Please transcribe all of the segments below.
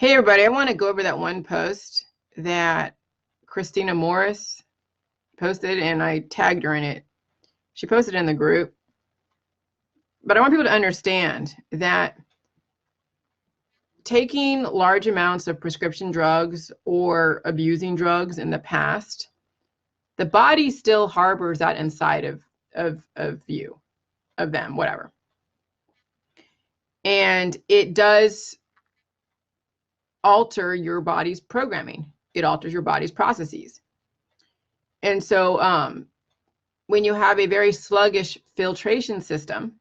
Hey everybody, I want to go over that one post that Christina Morris posted, and I tagged her in it. She posted in the group. But I want people to understand that taking large amounts of prescription drugs or abusing drugs in the past, the body still harbors that inside of you, of them, whatever. And it does alter your body's programming. It alters your body's processes. And so when you have a very sluggish filtration system,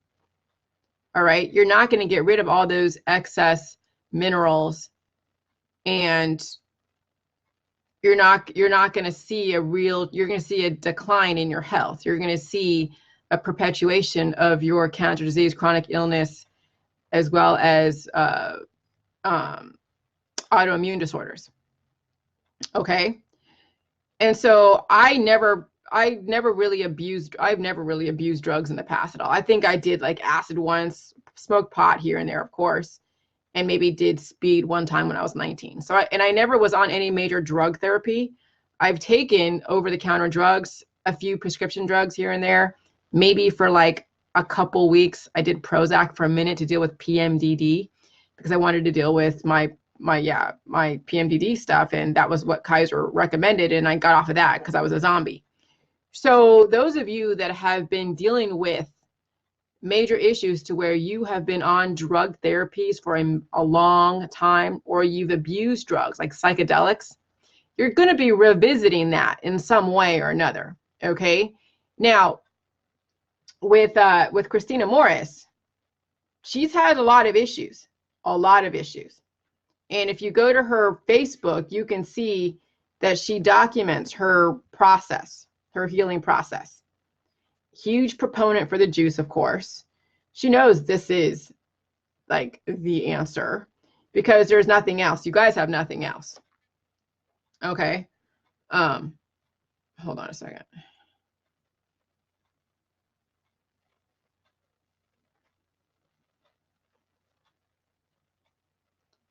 all right, you're not going to get rid of all those excess minerals, and you're not going to see you're going to see a decline in your health. You're going to see a perpetuation of your cancer disease, chronic illness, as well as autoimmune disorders. Okay. And so I've never really abused drugs in the past at all. I think I did like acid once, smoked pot here and there, of course, and maybe did speed one time when I was 19. So I never was on any major drug therapy. I've taken over-the-counter drugs, a few prescription drugs here and there, maybe for like a couple weeks. I did Prozac for a minute to deal with PMDD because I wanted to deal with my PMDD stuff, and that was what Kaiser recommended, and I got off of that because I was a zombie. So those of you that have been dealing with major issues to where you have been on drug therapies for a long time, or you've abused drugs like psychedelics, you're going to be revisiting that in some way or another. Okay. Now, with Christina Morris, she's had a lot of issues. And if you go to her Facebook, you can see that she documents her process, her healing process. Huge proponent for the juice, of course. She knows this is like the answer because there's nothing else. You guys have nothing else. Okay. Hold on a second.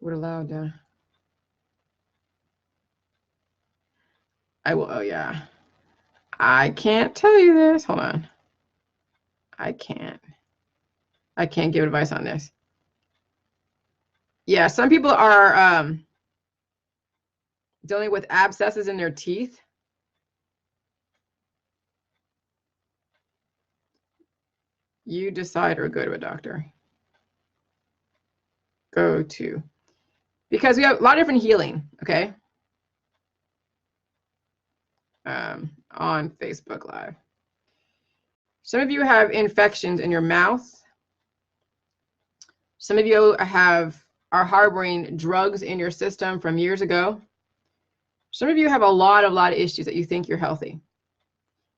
Would allow down. I will. Oh yeah. I can't tell you this. Hold on. I can't give advice on this. Yeah, some people are dealing with abscesses in their teeth. You decide, or go to a doctor. Go to. Because we have a lot of different healing, okay? On Facebook Live. Some of you have infections in your mouth. Some of you are harboring drugs in your system from years ago. Some of you have a lot of issues that you think you're healthy.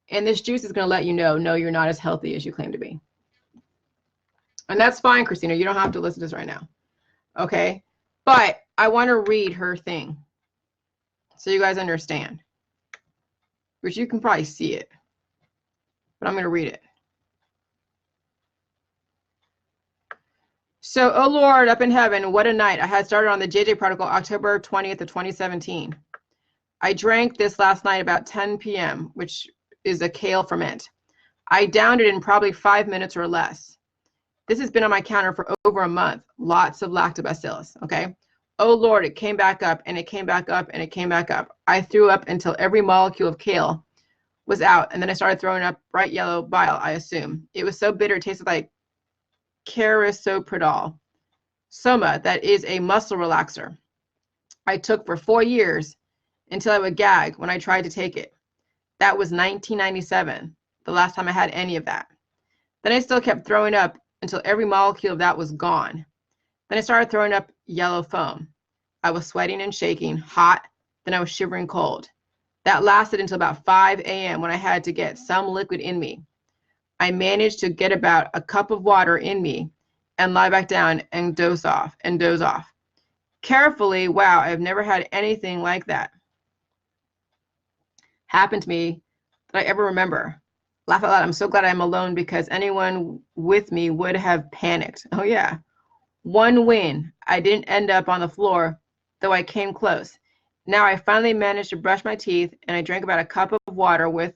And this juice is going to let you know, no, you're not as healthy as you claim to be. And that's fine, Christina. You don't have to listen to this right now. Okay? But I want to read her thing so you guys understand. Which you can probably see it. But I'm going to read it. So, oh Lord, up in heaven, what a night. I had started on the JJ Protocol October 20th of 2017. I drank this last night about 10 p.m., which is a kale ferment. I downed it in probably 5 minutes or less. This has been on my counter for over a month. Lots of lactobacillus, okay? Oh Lord, it came back up, and it came back up, and it came back up. I threw up until every molecule of kale was out, and then I started throwing up bright yellow bile, I assume. It was so bitter, it tasted like carisoprodol. Soma, that is a muscle relaxer. I took for 4 years until I would gag when I tried to take it. That was 1997, the last time I had any of that. Then I still kept throwing up until every molecule of that was gone. Then I started throwing up yellow foam. I was sweating and shaking, hot, then I was shivering cold. That lasted until about 5 a.m. when I had to get some liquid in me. I managed to get about a cup of water in me and lie back down and doze off. Carefully, wow, I've never had anything like that happen to me that I ever remember. Laugh out loud. I'm so glad I'm alone because anyone with me would have panicked. Oh yeah. One win. I didn't end up on the floor though I came close. Now I finally managed to brush my teeth, and I drank about a cup of water with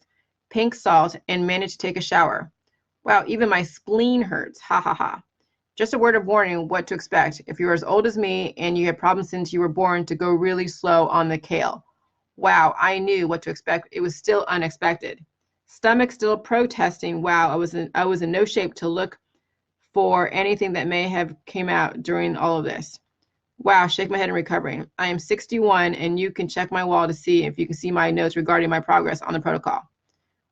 pink salt and managed to take a shower. Wow, even my spleen hurts. Ha ha ha. Just a word of warning what to expect. If you're as old as me and you had problems since you were born, to go really slow on the kale. Wow, I knew what to expect. It was still unexpected. Stomach still protesting. Wow, I was in no shape to look for anything that may have came out during all of this. Wow, shake my head in recovering. I am 61, and you can check my wall to see if you can see my notes regarding my progress on the protocol.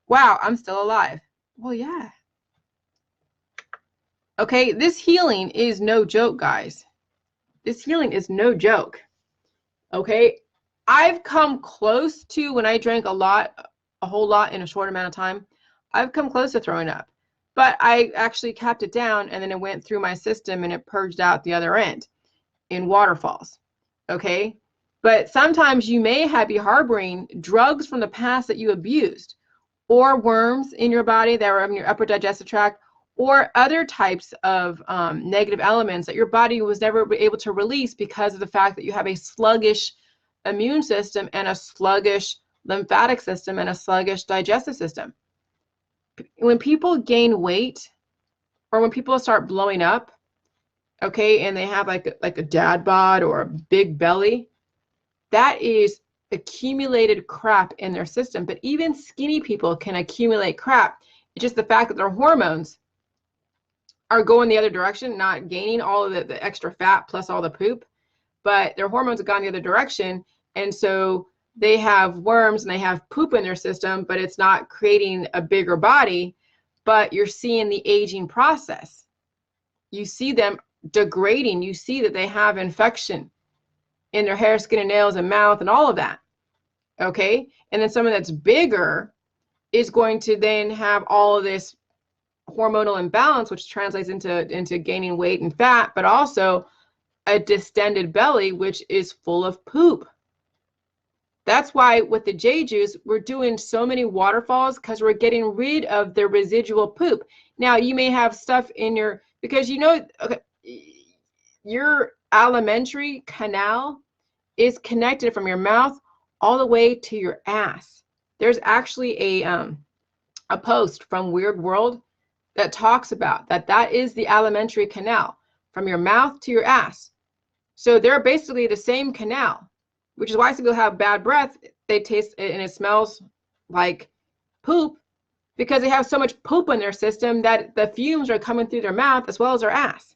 Wow, I'm still alive. Well, yeah. Okay, this healing is no joke, guys. This healing is no joke. Okay, I've come close to, when I drank a whole lot in a short amount of time, I've come close to throwing up. But I actually kept it down, and then it went through my system and it purged out the other end in waterfalls. Okay, but sometimes you may be harboring drugs from the past that you abused, or worms in your body that are in your upper digestive tract, or other types of negative elements that your body was never able to release because of the fact that you have a sluggish immune system and a sluggish lymphatic system and a sluggish digestive system. When people gain weight, or when people start blowing up, okay, and they have like a dad bod or a big belly, that is accumulated crap in their system. But even skinny people can accumulate crap. It's just the fact that their hormones are going the other direction, not gaining all of the extra fat plus all the poop, but their hormones have gone the other direction. And so they have worms and they have poop in their system, but it's not creating a bigger body, but you're seeing the aging process. You see them degrading. You see that they have infection in their hair, skin, and nails and mouth and all of that. Okay. And then someone that's bigger is going to then have all of this hormonal imbalance, which translates into gaining weight and fat, but also a distended belly, which is full of poop. That's why with the J juice, we're doing so many waterfalls, because we're getting rid of the residual poop. Now you may have stuff in your, because okay, your alimentary canal is connected from your mouth all the way to your ass. There's actually a post from Weird World that talks about that is the alimentary canal from your mouth to your ass. So they're basically the same canal, which is why some people have bad breath. They taste it and it smells like poop, because they have so much poop in their system that the fumes are coming through their mouth as well as their ass.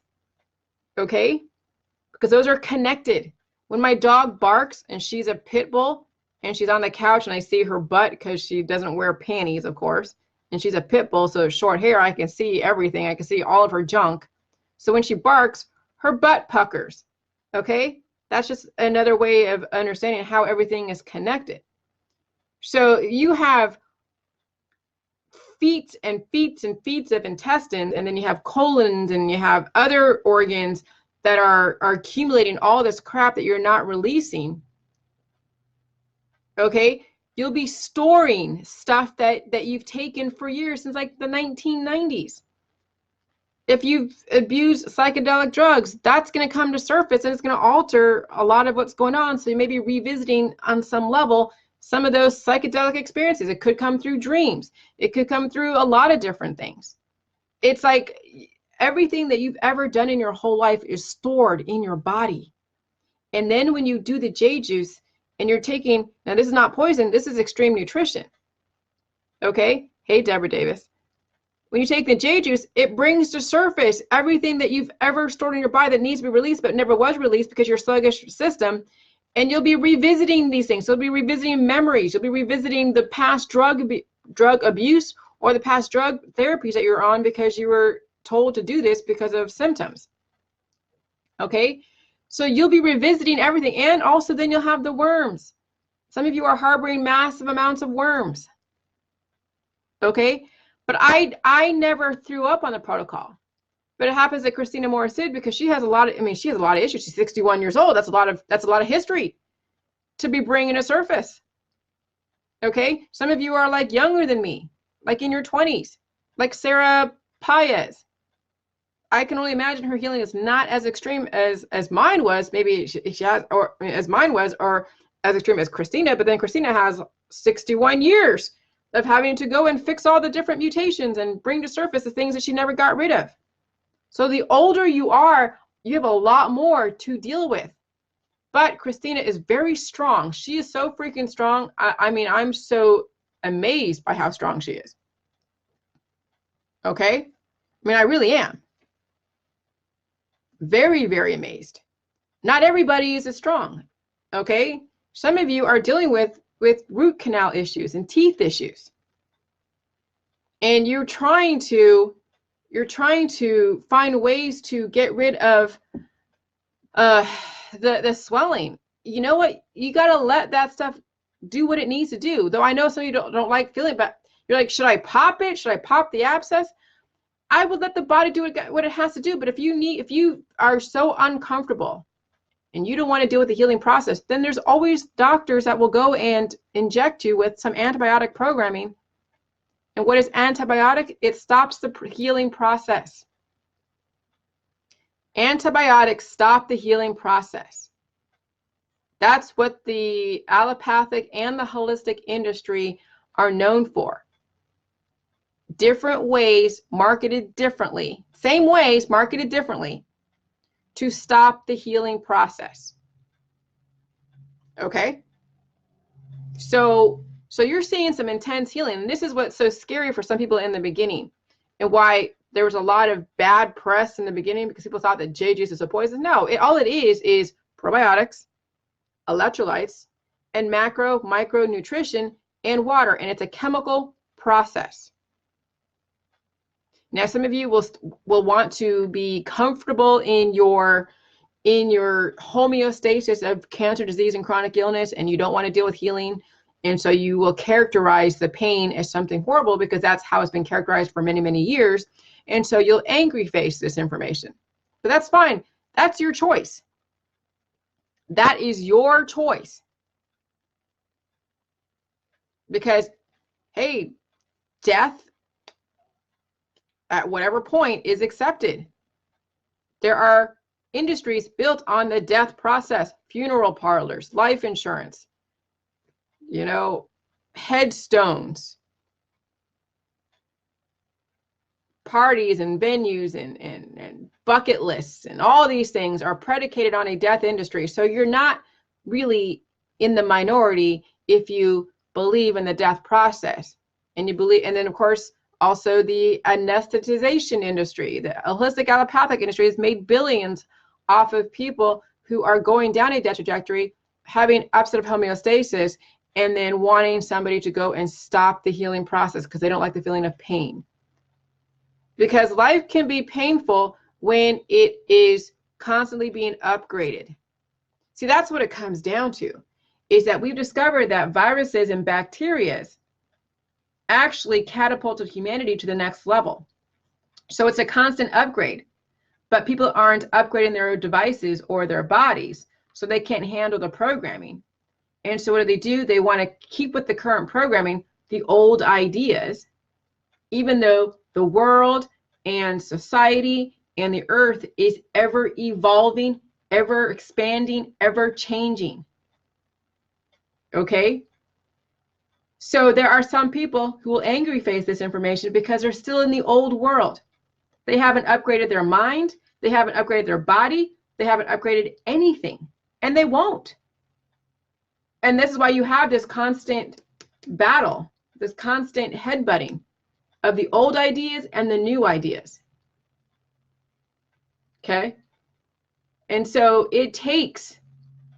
Okay? Because those are connected. When my dog barks and she's a pit bull and she's on the couch and I see her butt, because she doesn't wear panties, of course, and she's a pit bull, so short hair, I can see everything. I can see all of her junk. So when she barks, her butt puckers. Okay? That's just another way of understanding how everything is connected. So you have feet and feet and feet of intestines, and then you have colons, and you have other organs that are accumulating all this crap that you're not releasing. Okay? You'll be storing stuff that you've taken for years, since like the 1990s. If you've abused psychedelic drugs, that's going to come to surface, and it's going to alter a lot of what's going on. So you may be revisiting on some level some of those psychedelic experiences. It could come through dreams. It could come through a lot of different things. It's like everything that you've ever done in your whole life is stored in your body. And then when you do the J juice and you're taking, now this is not poison, this is extreme nutrition. Okay? Hey, Deborah Davis. When you take the J juice, it brings to surface everything that you've ever stored in your body that needs to be released but never was released because your sluggish system. And you'll be revisiting these things. So you'll be revisiting memories. You'll be revisiting the past drug abuse or the past drug therapies that you're on because you were told to do this because of symptoms. Okay? So you'll be revisiting everything. And also then you'll have the worms. Some of you are harboring massive amounts of worms. Okay? But I never threw up on the protocol. But it happens that Christina Morris did, because she has a lot of, she has a lot of issues. She's 61 years old. That's a lot of history to be bringing to surface. Okay? Some of you are like younger than me, like in your 20s, like Sarah Paez. I can only imagine her healing is not as extreme as mine was. Maybe she has, or as mine was, or as extreme as Christina. But then Christina has 61 years of having to go and fix all the different mutations and bring to surface the things that she never got rid of. So the older you are, you have a lot more to deal with. But Christina is very strong. She is so freaking strong. I mean, I'm so amazed by how strong she is. Okay? I mean, I really am. Very, very amazed. Not everybody is as strong. Okay? Some of you are dealing with root canal issues and teeth issues. And you're trying to find ways to get rid of the swelling. You know what? You got to let that stuff do what it needs to do. Though I know some of you don't like feeling, but you're like, should I pop it? Should I pop the abscess? I would let the body do what it has to do. But if you are so uncomfortable and you don't want to deal with the healing process, then there's always doctors that will go and inject you with some antibiotic programming. And what is antibiotic? It stops the healing process. Antibiotics stop the healing process. That's what the allopathic and the holistic industry are known for. Different ways marketed differently, same ways marketed differently to stop the healing process. Okay? So you're seeing some intense healing. And this is what's so scary for some people in the beginning, and why there was a lot of bad press in the beginning, because people thought that J juice is a poison. No, all it is probiotics, electrolytes, and micro nutrition and water, and it's a chemical process. Now, some of you will want to be comfortable in your homeostasis of cancer, disease, and chronic illness, and you don't want to deal with healing. And so you will characterize the pain as something horrible because that's how it's been characterized for many, many years. And so you'll angry face this information. But that's fine. That's your choice. That is your choice. Because, hey, death at whatever point is accepted. There are industries built on the death process, funeral parlors, life insurance, headstones, parties and venues and bucket lists, and all these things are predicated on a death industry. So you're not really in the minority if you believe in the death process. And you believe, and then of course, also the anesthetization industry, the holistic allopathic industry has made billions off of people who are going down a death trajectory, having upset of homeostasis, and then wanting somebody to go and stop the healing process because they don't like the feeling of pain. Because life can be painful when it is constantly being upgraded. See, that's what it comes down to, is that we've discovered that viruses and bacteria actually catapulted humanity to the next level. So it's a constant upgrade, but people aren't upgrading their devices or their bodies, so they can't handle the programming. And so what do? They want to keep with the current programming, the old ideas, even though the world and society and the earth is ever evolving, ever expanding, ever changing. Okay? So there are some people who will angry face this information because they're still in the old world. They haven't upgraded their mind, they haven't upgraded their body, they haven't upgraded anything, and they won't. And this is why you have this constant battle, this constant headbutting of the old ideas and the new ideas. Okay? And so it takes,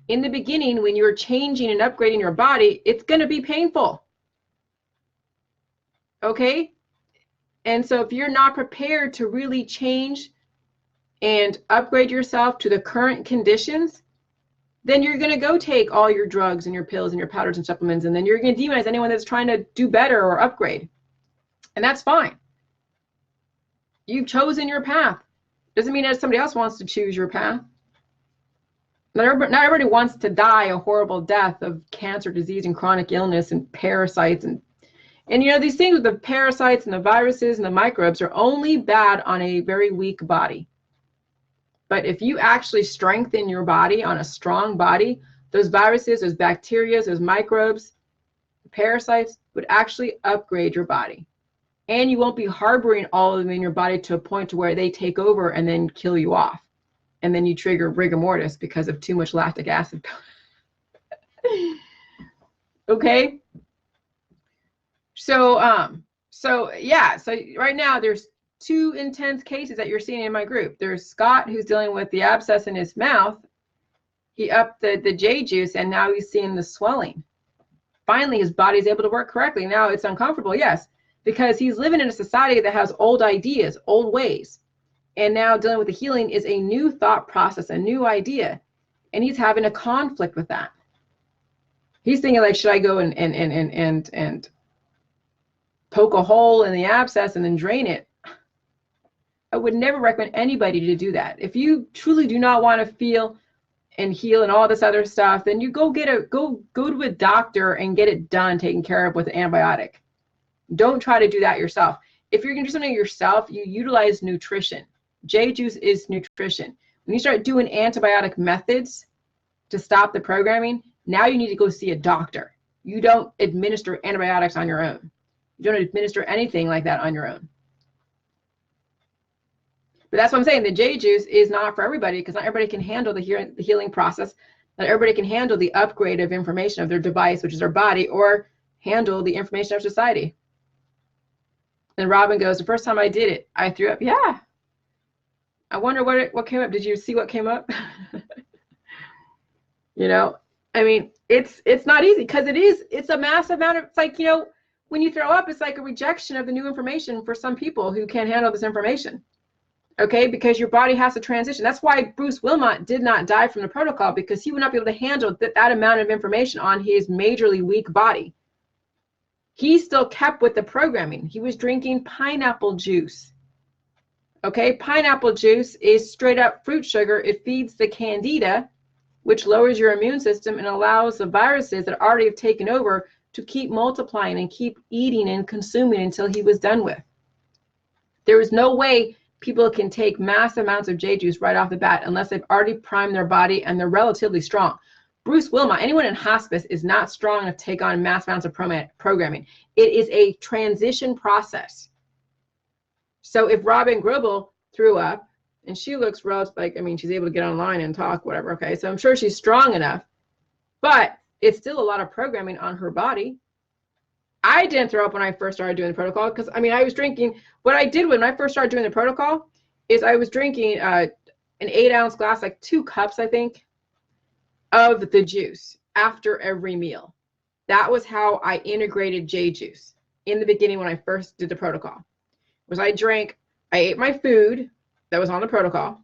in the beginning, when you're changing and upgrading your body, it's going to be painful. Okay? And so if you're not prepared to really change and upgrade yourself to the current conditions, then you're going to go take all your drugs and your pills and your powders and supplements, and then you're going to demonize anyone that's trying to do better or upgrade. And that's fine. You've chosen your path. Doesn't mean that somebody else wants to choose your path. Not everybody wants to die a horrible death of cancer, disease, and chronic illness and parasites and And you know, these things with the parasites and the viruses and the microbes are only bad on a very weak body. But if you actually strengthen your body on a strong body, those viruses, those bacteria, those microbes, parasites would actually upgrade your body. And you won't be harboring all of them in your body to a point to where they take over and then kill you off. And then you trigger rigor mortis because of too much lactic acid. Okay. So yeah, so right now there's 2 intense cases that you're seeing in my group. There's Scott, who's dealing with the abscess in his mouth. He upped the J juice and now he's seeing the swelling. Finally, his body's able to work correctly. Now it's uncomfortable, yes, because he's living in a society that has old ideas, old ways. And now dealing with the healing is a new thought process, a new idea. And he's having a conflict with that. He's thinking like, should I go and poke a hole in the abscess and then drain it? I would never recommend anybody to do that. If you truly do not want to feel and heal and all this other stuff, then you go to a doctor and get it done, taken care of with an antibiotic. Don't try to do that yourself. If you're going to do something yourself, you utilize nutrition. J juice is nutrition. When you start doing antibiotic methods to stop the programming, now you need to go see a doctor. You don't administer antibiotics on your own. You don't administer anything like that on your own. But that's what I'm saying. The J juice is not for everybody because not everybody can handle the healing process. Not everybody can handle the upgrade of information of their device, which is their body, or handle the information of society. And Robin goes, the first time I did it, I threw up. Yeah. I wonder what came up. Did you see what came up? You know, I mean, it's not easy because it's a massive amount of, it's like, you know, when you throw up, it's like a rejection of the new information for some people who can't handle this information. Okay, because your body has to transition. That's why Bruce Wilmot did not die from the protocol, because he would not be able to handle that amount of information on his majorly weak body. He still kept with the programming. He was drinking pineapple juice. Okay, pineapple juice is straight up fruit sugar. It feeds the candida, which lowers your immune system and allows the viruses that already have taken over to keep multiplying and keep eating and consuming until he was done with. There is no way people can take mass amounts of J juice right off the bat unless they've already primed their body and they're relatively strong. Bruce Wilmot, anyone in hospice is not strong enough to take on mass amounts of programming. It is a transition process. So if Robin Gribble threw up, and she looks relative, like, I mean, she's able to get online and talk, whatever, okay, so I'm sure she's strong enough, but it's still a lot of programming on her body. I didn't throw up when I first started doing the protocol because, I mean, I was drinking, what I did when I first started doing the protocol is I was drinking an 8-ounce glass, like 2 cups, I think, of the juice after every meal. That was how I integrated J juice in the beginning when I first did the protocol. Was I ate my food that was on the protocol,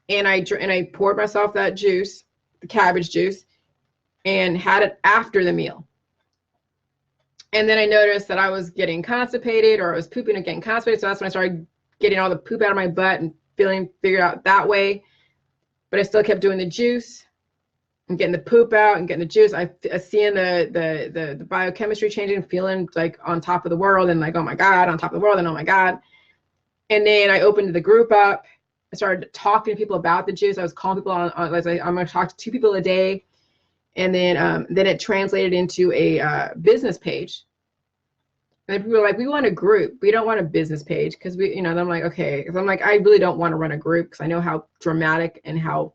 and I poured myself that juice, the cabbage juice, and had it after the meal. And then I noticed that I was getting constipated, or I was pooping and getting constipated. So that's when I started getting all the poop out of my butt and figured out that way. But I still kept doing the juice and getting the poop out and getting the juice. I seeing the biochemistry changing, feeling like on top of the world, and like, oh my God, on top of the world, and oh my God. And then I opened the group up. I started talking to people about the juice. I was calling people on I'm going to talk to 2 people a day. And then it translated into a business page. And people were like, we want a group. We don't want a business page, because we, you know, I'm like, okay. Because I'm like, I really don't want to run a group because I know how dramatic and how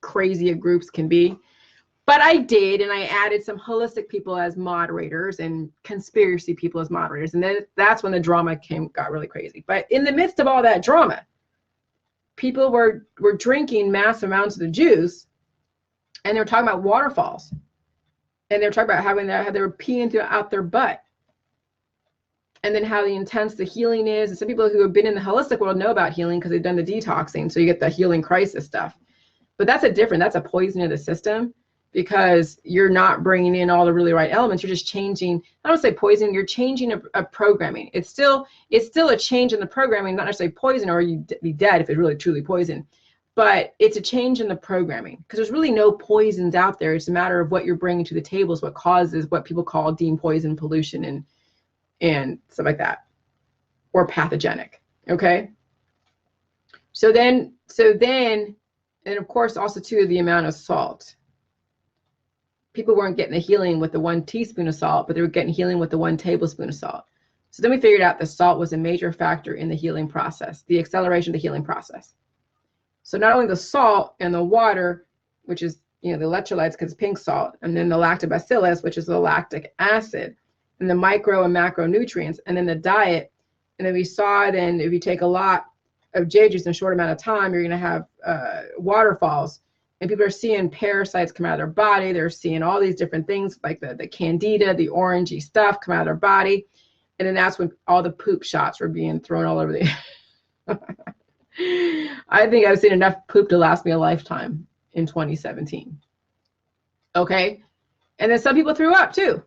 crazy a groups can be. But I did, and I added some holistic people as moderators and conspiracy people as moderators. And then that's when the drama got really crazy. But in the midst of all that drama, people were drinking mass amounts of the juice. And they were talking about waterfalls, and they were talking about how they were peeing out their butt, and then how intense the healing is. And some people who have been in the holistic world know about healing because they've done the detoxing, so you get the healing crisis stuff. But that's that's a poison of the system, because you're not bringing in all the really right elements. You're just changing. I don't say poison. You're changing a programming. It's still a change in the programming, not necessarily poison, or you'd be dead if it's really truly poison. But it's a change in the programming, because there's really no poisons out there. It's a matter of what you're bringing to the table is what causes what people call deemed poison, pollution, and and stuff like that, or pathogenic. Okay. So then, and of course, also too, the amount of salt. People weren't getting the healing with the 1 teaspoon of salt, but they were getting healing with the 1 tablespoon of salt. So then we figured out the salt was a major factor in the healing process, the acceleration of the healing process. So not only the salt and the water, which is, you know, the electrolytes because it's pink salt, and then the lactobacillus, which is the lactic acid, and the micro and macronutrients, and then the diet. And then we saw then if you take a lot of J juice in a short amount of time, you're going to have waterfalls. And people are seeing parasites come out of their body. They're seeing all these different things like the candida, the orangey stuff come out of their body. And then that's when all the poop shots were being thrown all over the I think I've seen enough poop to last me a lifetime in 2017. Okay. And then some people threw up too.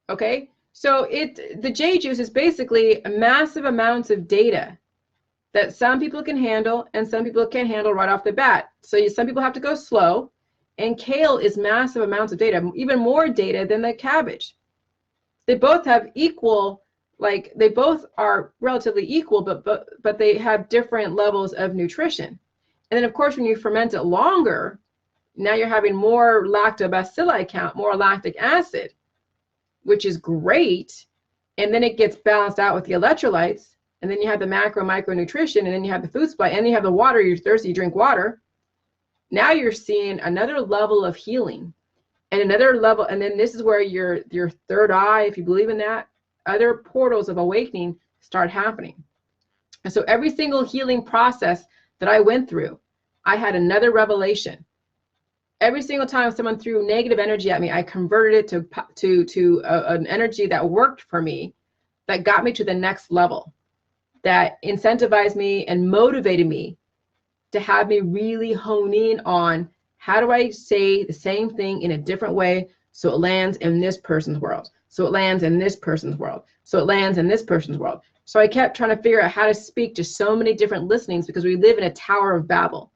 Okay. So the J juice is basically massive amounts of data that some people can handle and some people can't handle right off the bat. So some people have to go slow, and kale is massive amounts of data, even more data than the cabbage. They both have equal, like they both are relatively equal, but they have different levels of nutrition. And then of course, when you ferment it longer, now you're having more lactobacilli count, more lactic acid, which is great. And then it gets balanced out with the electrolytes. And then you have the macro micronutrition, and then you have the food supply, and you have the water. You're thirsty, you drink water. Now you're seeing another level of healing and another level. And then this is where your third eye, if you believe in that, other portals of awakening start happening. And so every single healing process that I went through, I had another revelation. Every single time someone threw negative energy at me, I converted it to an energy that worked for me, that got me to the next level, that incentivized me and motivated me to have me really hone in on how do I say the same thing in a different way so it lands in this person's world, so it lands in this person's world, so it lands in this person's world. So I kept trying to figure out how to speak to so many different listenings, because we live in a Tower of Babel.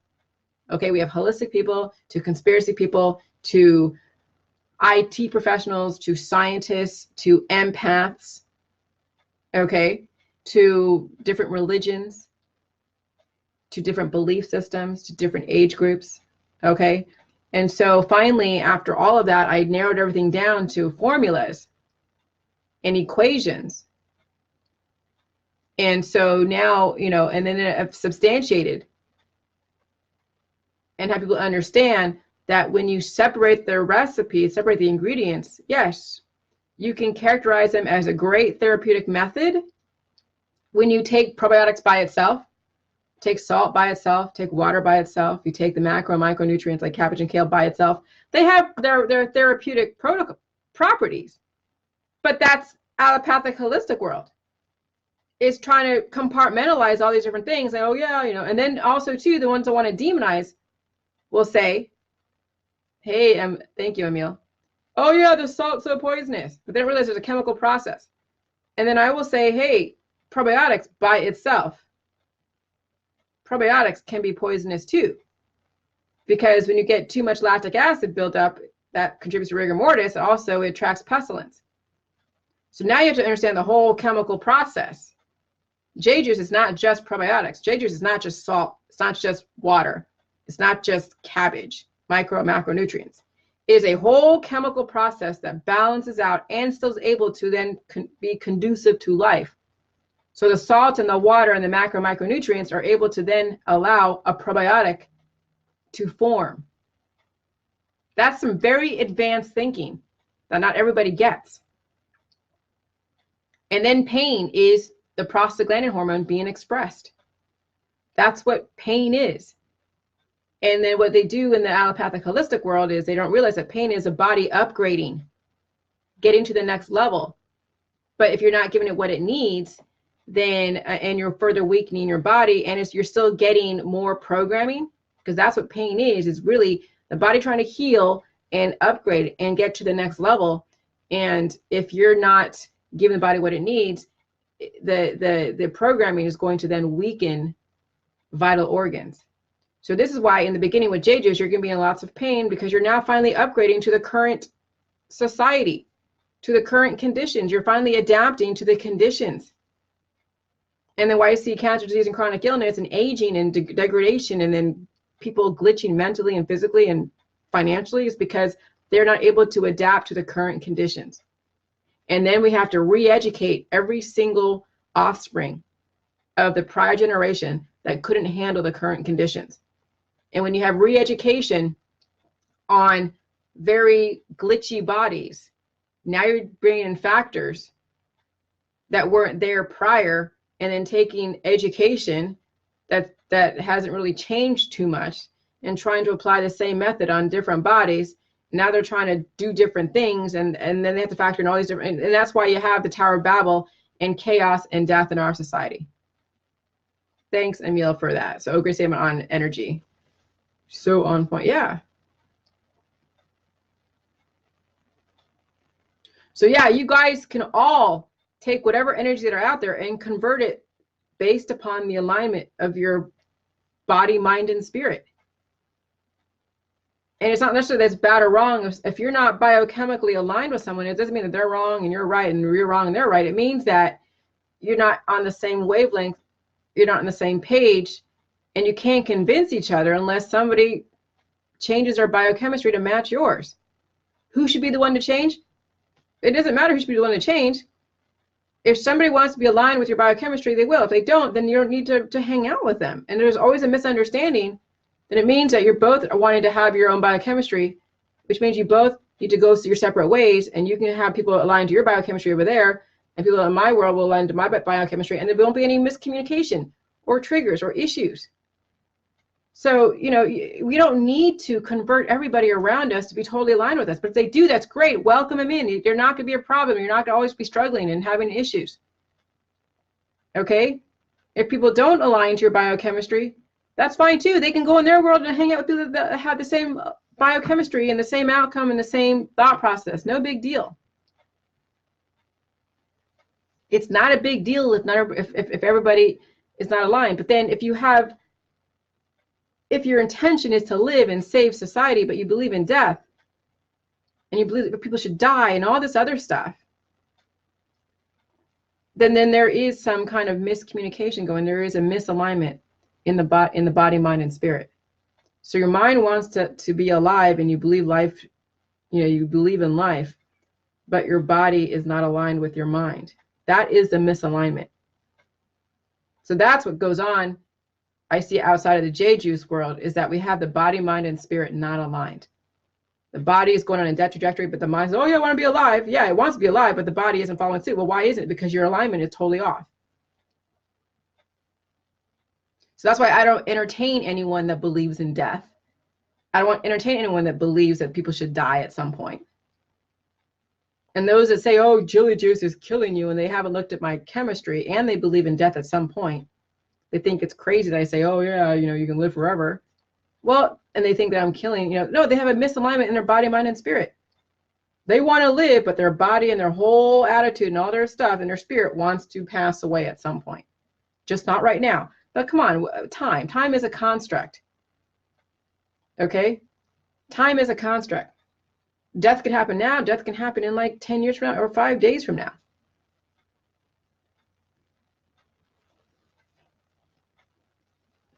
Okay, we have holistic people to conspiracy people to IT professionals to scientists to empaths, okay, to different religions, to different belief systems, to different age groups, okay? And so finally, after all of that, I narrowed everything down to formulas and equations. And so now, you know, and then I've substantiated and have people understand that when you separate the recipe, separate the ingredients, yes, you can characterize them as a great therapeutic method. When you take probiotics by itself, take salt by itself, take water by itself, you take the macro and micronutrients like cabbage and kale by itself, they have their therapeutic properties. But that's allopathic holistic world. It's trying to compartmentalize all these different things. And, oh yeah, you know, and then also too, the ones that want to demonize will say, hey, thank you, Emil. Oh yeah, the salt's so poisonous. But they don't realize there's a chemical process. And then I will say, hey, probiotics by itself, probiotics can be poisonous too. Because when you get too much lactic acid built up, that contributes to rigor mortis. Also, it attracts pestilence. So now you have to understand the whole chemical process. J juice is not just probiotics. J juice is not just salt. It's not just water. It's not just cabbage, micro and macronutrients. It is a whole chemical process that balances out and still is able to then be conducive to life. So the salt and the water and the macro micronutrients are able to then allow a probiotic to form. That's some very advanced thinking that not everybody gets. And then pain is the prostaglandin hormone being expressed. That's what pain is. And then what they do in the allopathic holistic world is they don't realize that pain is a body upgrading, getting to the next level. But if you're not giving it what it needs, then and you're further weakening your body, and you're still getting more programming, because that's what pain is really the body trying to heal and upgrade and get to the next level. And if you're not giving the body what it needs, the programming is going to then weaken vital organs. So this is why in the beginning with J juice, you're going to be in lots of pain, because you're now finally upgrading to the current society. to the current conditions. You're finally adapting to the conditions. And then why you see cancer, disease, and chronic illness and aging and degradation, and then people glitching mentally and physically and financially, is because they're not able to adapt to the current conditions. And then we have to re-educate every single offspring of the prior generation that couldn't handle the current conditions. And when you have re-education on very glitchy bodies, now you're bringing in factors that weren't there prior, and then taking education that hasn't really changed too much and trying to apply the same method on different bodies. Now they're trying to do different things, and then they have to factor in all these different, and that's why you have the Tower of Babel and chaos and death in our society. Thanks, Emil, for that. So, great statement on energy. So on point, yeah. So yeah, you guys can all take whatever energies that are out there and convert it based upon the alignment of your body, mind, and spirit. And it's not necessarily that's bad or wrong. If you're not biochemically aligned with someone, it doesn't mean that they're wrong and you're right, and you're wrong and they're right. It means that you're not on the same wavelength, you're not on the same page, and you can't convince each other unless somebody changes their biochemistry to match yours. Who should be the one to change? It doesn't matter who should be the one to change. If somebody wants to be aligned with your biochemistry, they will. If they don't, then you don't need to hang out with them. And there's always a misunderstanding. Then it means that you're both wanting to have your own biochemistry, which means you both need to go your separate ways, and you can have people aligned to your biochemistry over there, and people in my world will align to my biochemistry, and there won't be any miscommunication or triggers or issues. So, you know, we don't need to convert everybody around us to be totally aligned with us. But if they do, that's great. Welcome them in. They're not going to be a problem. You're not going to always be struggling and having issues. Okay? If people don't align to your biochemistry, that's fine too. They can go in their world and hang out with people that have the same biochemistry and the same outcome and the same thought process. No big deal. It's not a big deal if everybody is not aligned. But then if your intention is to live and save society, but you believe in death, and you believe that people should die and all this other stuff, then there is some kind of miscommunication going. There is a misalignment in the body, mind, and spirit. So your mind wants to be alive, and you believe life, you know, you believe in life, but your body is not aligned with your mind. That is the misalignment. So that's what goes on. I see outside of the J-Juice world is that we have the body, mind, and spirit not aligned. The body is going on a death trajectory, but the mind says, oh yeah, I want to be alive. Yeah, it wants to be alive, but the body isn't following suit. Well, why isn't it? Because your alignment is totally off. So that's why I don't entertain anyone that believes in death. I don't want to entertain anyone that believes that people should die at some point. And those that say, oh, Julie Juice is killing you, and they haven't looked at my chemistry, and they believe in death at some point, they think it's crazy that I say, oh yeah, you know, you can live forever. Well, and they think that I'm killing, you know, no, they have a misalignment in their body, mind, and spirit. They want to live, but their body and their whole attitude and all their stuff and their spirit wants to pass away at some point. Just not right now. But come on, time is a construct. Okay? Time is a construct. Death could happen now. Death can happen in like 10 years from now or 5 days from now.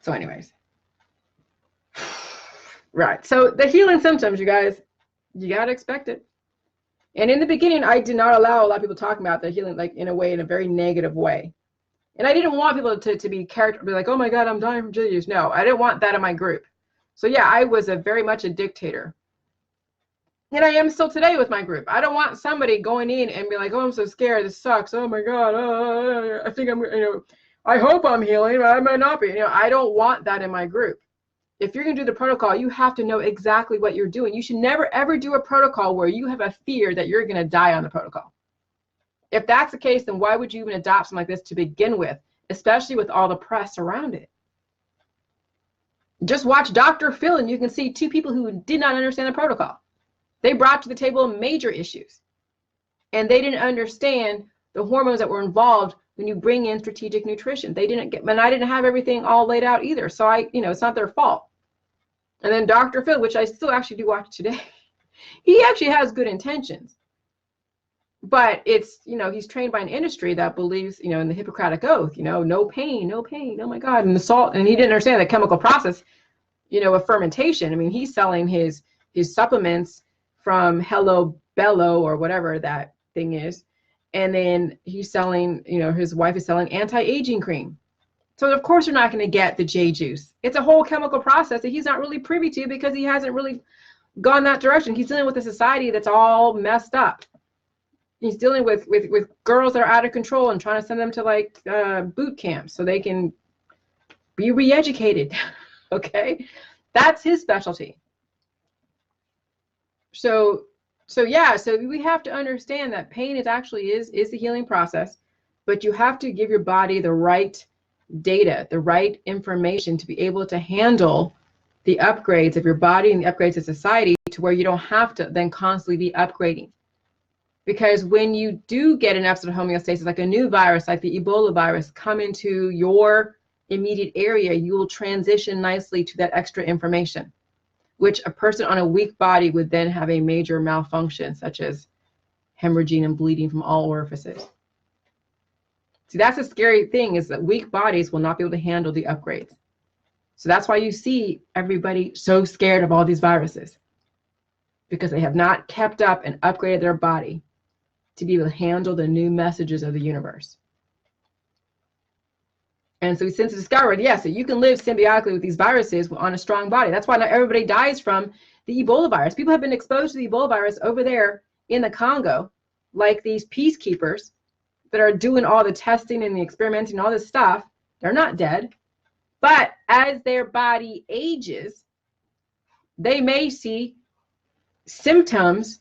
So anyways. Right. So the healing symptoms, you guys, you got to expect it. And in the beginning, I did not allow a lot of people talking about their healing, like in a way, in a very negative way. And I didn't want people to be like, oh my God, I'm dying from J-Juice. No, I didn't want that in my group. So yeah, I was very much a dictator. And I am still today with my group. I don't want somebody going in and be like, oh, I'm so scared. This sucks. Oh my God. I think I'm, you know, I hope I'm healing, but I might not be. You know, I don't want that in my group. If you're going to do the protocol, you have to know exactly what you're doing. You should never, ever do a protocol where you have a fear that you're going to die on the protocol. If that's the case, then why would you even adopt something like this to begin with, especially with all the press around it? Just watch Dr. Phil and you can see two people who did not understand the protocol. They brought to the table major issues. And they didn't understand the hormones that were involved when you bring in strategic nutrition. They didn't get, and I didn't have everything all laid out either. So it's not their fault. And then Dr. Phil, which I still actually do watch today, he actually has good intentions. But it's, he's trained by an industry that believes, in the Hippocratic Oath, no pain, no pain. Oh my God. And the salt, and he didn't understand the chemical process, of fermentation. I mean, he's selling his supplements from Hello Bello or whatever that thing is. And then he's selling, his wife is selling anti-aging cream. So of course you're not going to get the J juice. It's a whole chemical process that he's not really privy to because he hasn't really gone that direction. He's dealing with a society that's all messed up. He's dealing with girls that are out of control and trying to send them to like boot camps so they can be re-educated. Okay, that's his specialty. So yeah, so we have to understand that pain is the healing process, but you have to give your body the right data, the right information to be able to handle the upgrades of your body and the upgrades of society to where you don't have to then constantly be upgrading. Because when you do get an episode of homeostasis, like a new virus, like the Ebola virus, come into your immediate area, you will transition nicely to that extra information, which a person on a weak body would then have a major malfunction, such as hemorrhaging and bleeding from all orifices. See, that's a scary thing, is that weak bodies will not be able to handle the upgrades. So that's why you see everybody so scared of all these viruses, because they have not kept up and upgraded their body to be able to handle the new messages of the universe. And so we since discovered, yes, so you can live symbiotically with these viruses on a strong body. That's why not everybody dies from the Ebola virus. People have been exposed to the Ebola virus over there in the Congo, like these peacekeepers that are doing all the testing and the experimenting and all this stuff. They're not dead. But as their body ages, they may see symptoms,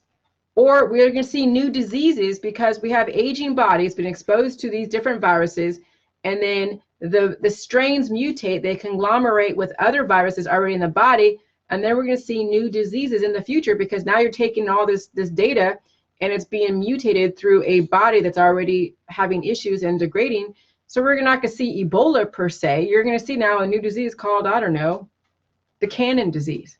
or we're going to see new diseases because we have aging bodies been exposed to these different viruses, and then the strains mutate, they conglomerate with other viruses already in the body, and then we're going to see new diseases in the future because now you're taking all this data and it's being mutated through a body that's already having issues and degrading. So we're not going to see Ebola per se. You're going to see now a new disease called, I don't know, the Cannon disease,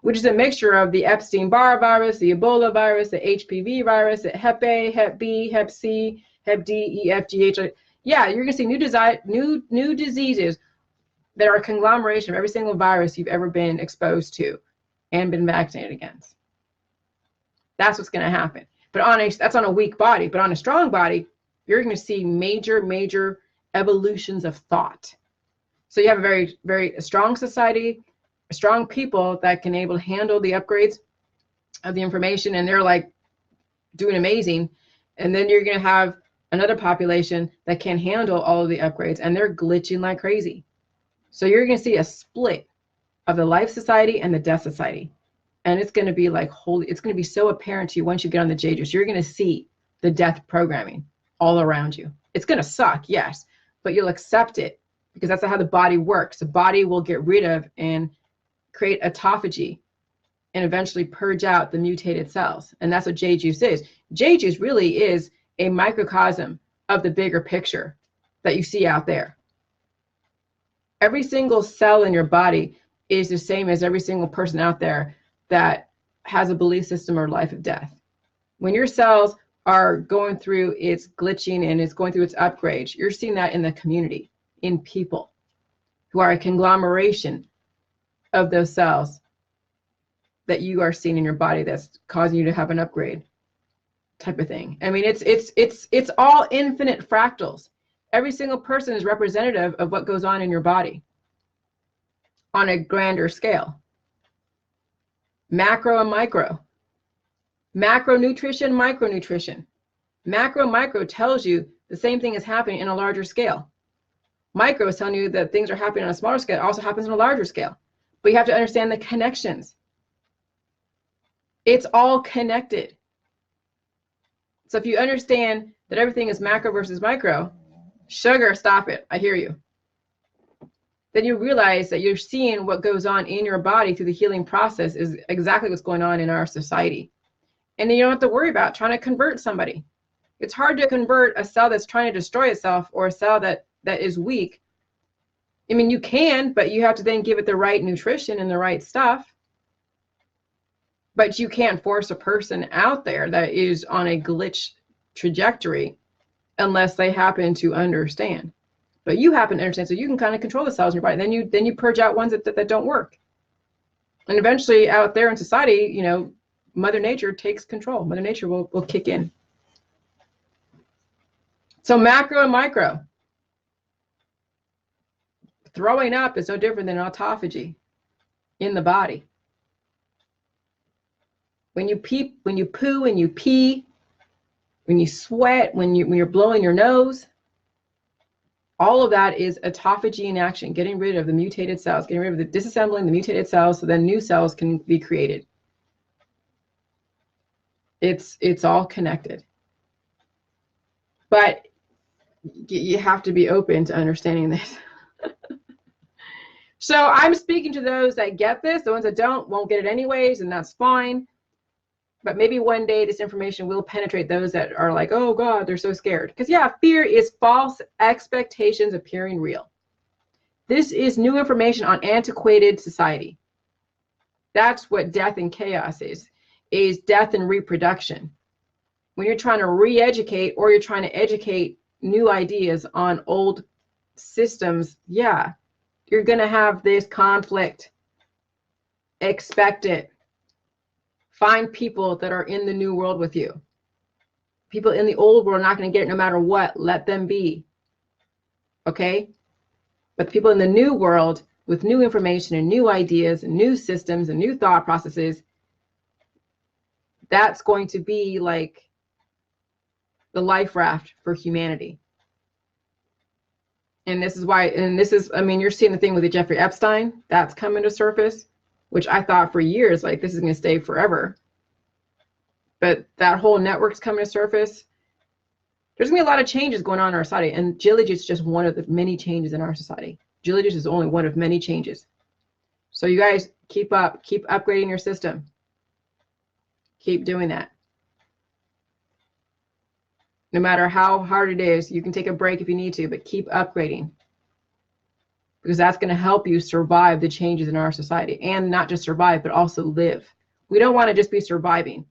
which is a mixture of the Epstein-Barr virus, the Ebola virus, the HPV virus, the Hep A, Hep B, Hep C, Hep D, E, F, G, H. Yeah, you're going to see new diseases that are a conglomeration of every single virus you've ever been exposed to and been vaccinated against. That's what's going to happen. But that's on a weak body. But on a strong body, you're going to see major evolutions of thought. So you have a very, very strong society, strong people that can able to handle the upgrades of the information, and they're like doing amazing. And then you're going to have another population that can handle all of the upgrades, and they're glitching like crazy. So you're going to see a split of the life society and the death society. And it's going to be like it's going to be so apparent to you once you get on the J juice. You're going to see the death programming all around you. It's going to suck, yes, but you'll accept it because that's how the body works. The body will get rid of and create autophagy and eventually purge out the mutated cells. And that's what J juice is. J juice really is a microcosm of the bigger picture that you see out there. Every single cell in your body is the same as every single person out there that has a belief system or life of death. When your cells are going through its glitching and it's going through its upgrades, you're seeing that in the community, in people who are a conglomeration of those cells that you are seeing in your body that's causing you to have an upgrade type of thing. I mean, it's all infinite fractals. Every single person is representative of what goes on in your body on a grander scale. Macro and micro. Macronutrition, micronutrition. Micro tells you the same thing is happening in a larger scale. Micro is telling you that things are happening on a smaller scale. It also happens on a larger scale. But you have to understand the connections. It's all connected. So if you understand that everything is macro versus micro, sugar, stop it. I hear you. Then you realize that you're seeing what goes on in your body through the healing process is exactly what's going on in our society. And then you don't have to worry about trying to convert somebody. It's hard to convert a cell that's trying to destroy itself or a cell that is weak. I mean, you can, but you have to then give it the right nutrition and the right stuff. But you can't force a person out there that is on a glitch trajectory unless they happen to understand. But you happen to understand, so you can kind of control the cells in your body. Then you purge out ones that don't work. And eventually out there in society, you know, Mother Nature takes control. Mother Nature will kick in. So macro and micro. Throwing up is no different than autophagy in the body. When you pee, when you poo, when you pee, when you sweat, when you're blowing your nose, all of that is autophagy in action, getting rid of the mutated cells, getting rid of the disassembling the mutated cells so then new cells can be created. It's all connected. But you have to be open to understanding this. So I'm speaking to those that get this. The ones that don't won't get it anyways, and that's fine. But maybe one day this information will penetrate those that are like, oh God, they're so scared. Because yeah, fear is false expectations appearing real. This is new information on antiquated society. That's what death and chaos is death and reproduction. When you're trying to re-educate or you're trying to educate new ideas on old systems, yeah, you're going to have this conflict. Expect it. Find people that are in the new world with you. People in the old world are not going to get it no matter what. Let them be. Okay? But the people in the new world with new information and new ideas and new systems and new thought processes, that's going to be like the life raft for humanity. And this is why, and this is, I mean, you're seeing the thing with the Jeffrey Epstein, that's coming to surface, which I thought for years, like this is going to stay forever. But that whole network's coming to surface. There's going to be a lot of changes going on in our society. And Jilly is just one of the many changes in our society. Jilly is only one of many changes. So you guys keep up, keep upgrading your system. Keep doing that. No matter how hard it is, you can take a break if you need to, but keep upgrading. Because that's going to help you survive the changes in our society. And not just survive, but also live. We don't want to just be surviving.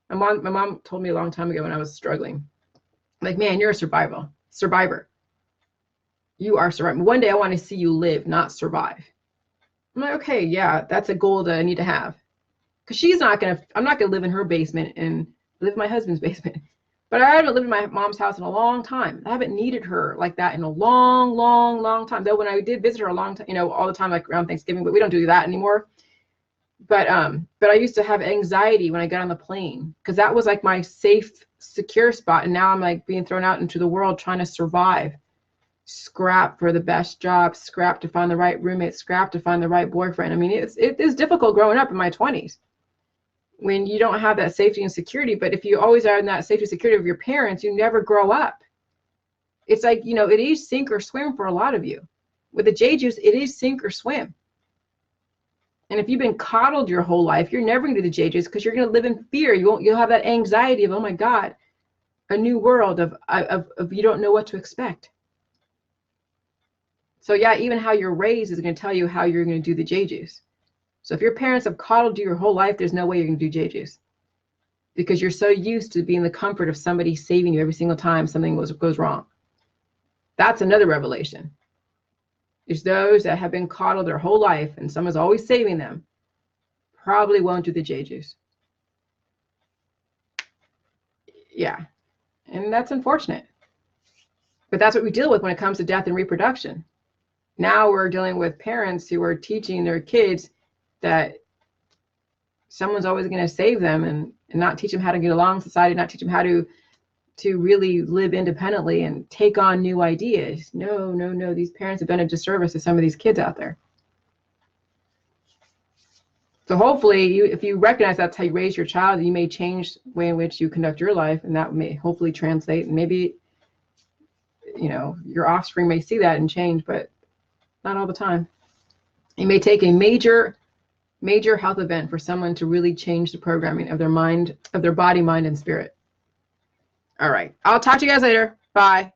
My mom told me a long time ago when I was struggling, like, man, you're a survivor. You are surviving. One day I want to see you live, not survive. I'm like, okay, yeah, that's a goal that I need to have. Because I'm not going to live in her basement and live in my husband's basement. But I haven't lived in my mom's house in a long time. I haven't needed her like that in a long, long, long time. Though when I did visit her a long time, you know, all the time, like around Thanksgiving, but we don't do that anymore. But I used to have anxiety when I got on the plane because that was like my safe, secure spot. And now I'm like being thrown out into the world trying to survive. Scrap for the best job, scrap to find the right roommate, scrap to find the right boyfriend. I mean, it is difficult growing up in my 20s. When you don't have that safety and security, but if you always are in that safety and security of your parents, you never grow up. It's like, you know, it is sink or swim for a lot of you. With the J juice, it is sink or swim. And if you've been coddled your whole life, you're never going to do the J juice because you're going to live in fear. You'll have that anxiety of, oh my God, a new world of you don't know what to expect. So yeah, even how you're raised is going to tell you how you're going to do the J juice. So if your parents have coddled you your whole life, there's no way you're going to do J juice. Because you're so used to being the comfort of somebody saving you every single time something goes wrong. That's another revelation. It's those that have been coddled their whole life and someone's always saving them, probably won't do the J juice. Yeah, and that's unfortunate. But that's what we deal with when it comes to death and reproduction. Now we're dealing with parents who are teaching their kids that someone's always going to save them and not teach them how to get along in society, not teach them how to really live independently and take on new ideas. No, these parents have done a disservice to some of these kids out there. So hopefully, if you recognize that's how you raise your child, you may change the way in which you conduct your life, and that may hopefully translate, and maybe, you know, your offspring may see that and change, but not all the time. It may take a major health event for someone to really change the programming of their mind, of their body, mind, and spirit. All right. I'll talk to you guys later. Bye.